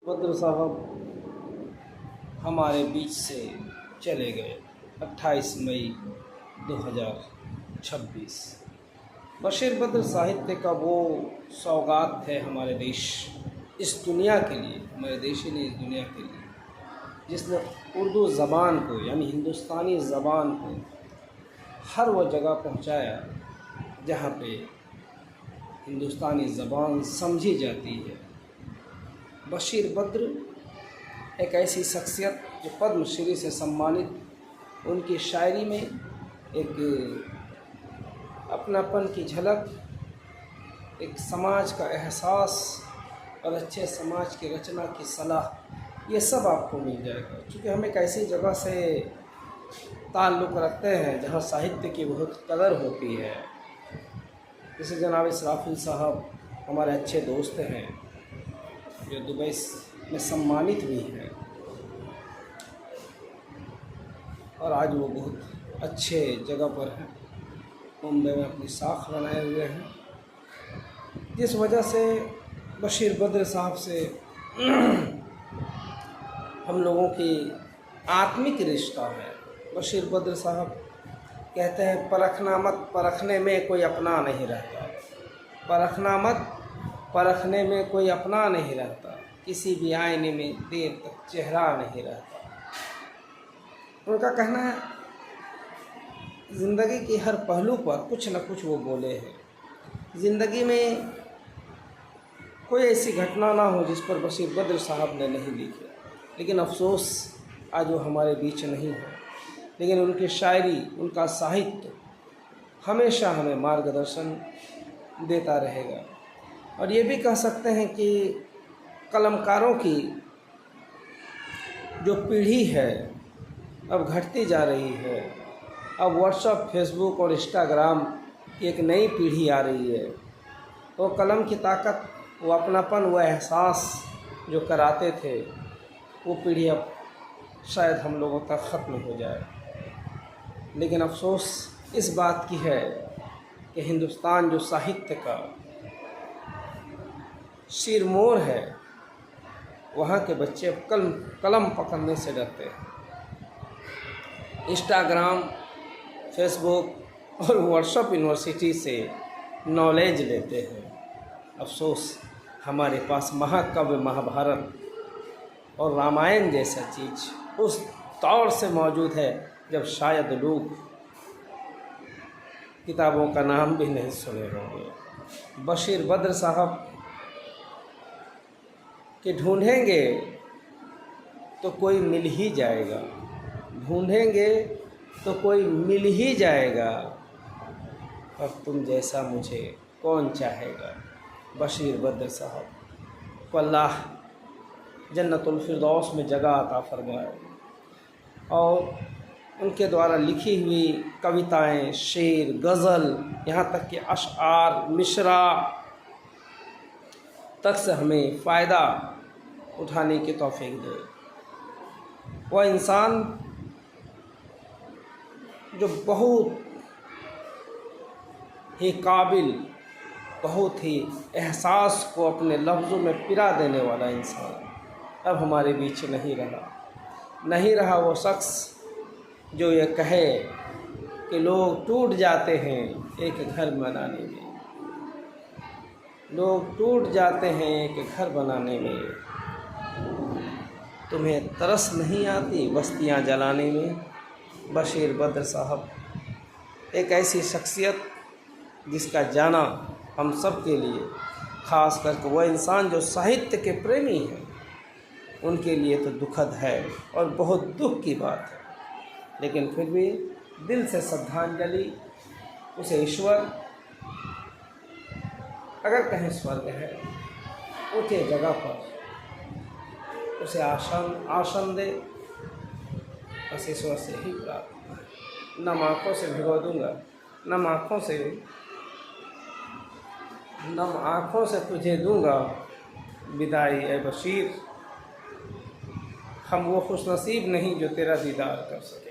बद्र साहब हमारे बीच से चले गए 28 मई 2026। बशीर बद्र साहित्य का वो सौगात है हमारे देश, इस दुनिया के लिए, हमारे देश ही नहीं इस दुनिया के लिए, जिसने उर्दू ज़बान को यानी हिंदुस्तानी ज़बान को हर वो जगह पहुंचाया जहाँ पे हिंदुस्तानी ज़बान समझी जाती है। बशीर बद्र एक ऐसी शख्सियत जो पद्मश्री से सम्मानित, उनकी शायरी में एक अपनापन की झलक, एक समाज का एहसास और अच्छे समाज की रचना की सलाह, ये सब आपको मिल जाएगा। क्योंकि हम एक ऐसी जगह से ताल्लुक़ रखते हैं जहाँ साहित्य की बहुत कदर होती है। जैसे जनाब इसराफिल साहब हमारे अच्छे दोस्त हैं जो दुबई में सम्मानित भी हैं, और आज वो बहुत अच्छे जगह पर हैं, मुंबई में अपनी साख बनाए हुए हैं। जिस वजह से बशीर बद्र साहब से हम लोगों की आत्मिक रिश्ता है। बशीर बद्र साहब कहते हैं, परखना मत, परखने में कोई अपना नहीं रहता। परखना मत, परखने में कोई अपना नहीं रहता। किसी भी आईने में देर तक चेहरा नहीं रहता। उनका कहना है, ज़िंदगी के हर पहलू पर कुछ न कुछ वो बोले हैं। ज़िंदगी में कोई ऐसी घटना ना हो जिस पर बशीर बद्र साहब ने नहीं लिखी, लेकिन अफसोस आज वो हमारे बीच नहीं है। लेकिन उनकी शायरी, उनका साहित्य हमेशा हमें मार्गदर्शन देता रहेगा। और ये भी कह सकते हैं कि कलमकारों की जो पीढ़ी है अब घटती जा रही है। अब व्हाट्सएप, फेसबुक और इंस्टाग्राम की एक नई पीढ़ी आ रही है। वो कलम की ताकत, वो अपनापन, वो एहसास जो कराते थे, वो पीढ़ी अब शायद हम लोगों तक ख़त्म हो जाए। लेकिन अफसोस इस बात की है कि हिंदुस्तान जो साहित्य का सिरमौर है, वहाँ के बच्चे कलम पकड़ने से डरते हैं। इंस्टाग्राम, फेसबुक और व्हाट्सएप यूनिवर्सिटी से नॉलेज लेते हैं। अफसोस हमारे पास महाकाव्य, महाभारत और रामायण जैसा चीज़ उस दौर से मौजूद है जब शायद लोग किताबों का नाम भी नहीं सुने होंगे। बशीर बद्र साहब कि ढूंढेंगे तो कोई मिल ही जाएगा, ढूंढेंगे तो कोई मिल ही जाएगा, और तुम जैसा मुझे कौन चाहेगा। बशीर बद्र साहब को अल्लाह जन्नतुल फिरदौस में जगह अता फरमाए, और उनके द्वारा लिखी हुई कविताएं, शेर, गज़ल, यहाँ तक कि अशआर, मिसरा तक से हमें फ़ायदा उठाने की तौफीक दे। वह इंसान जो बहुत ही काबिल, बहुत ही एहसास को अपने लफ्ज़ों में पिरा देने वाला इंसान अब हमारे बीच नहीं रहा वो शख्स जो ये कहे कि लोग टूट जाते हैं एक घर बनाने में, लोग टूट जाते हैं एक घर बनाने में, तुम्हें तरस नहीं आती बस्तियां जलाने में। बशीर बद्र साहब एक ऐसी शख्सियत जिसका जाना हम सब के लिए, ख़ास करके वह इंसान जो साहित्य के प्रेमी हैं, उनके लिए तो दुखद है और बहुत दुख की बात है। लेकिन फिर भी दिल से श्रद्धांजलि उसे ईश्वर, अगर कहीं स्वर्ग है, ऊँचे जगह पर उसे आसन दे, बस ईश्वर से ही प्रार्थना है। नम आँखों से भिगो दूँगा, नम आँखों से तुझे दूँगा विदाई ए बशीर। हम वो खुशनसीब नहीं जो तेरा दीदार कर सके।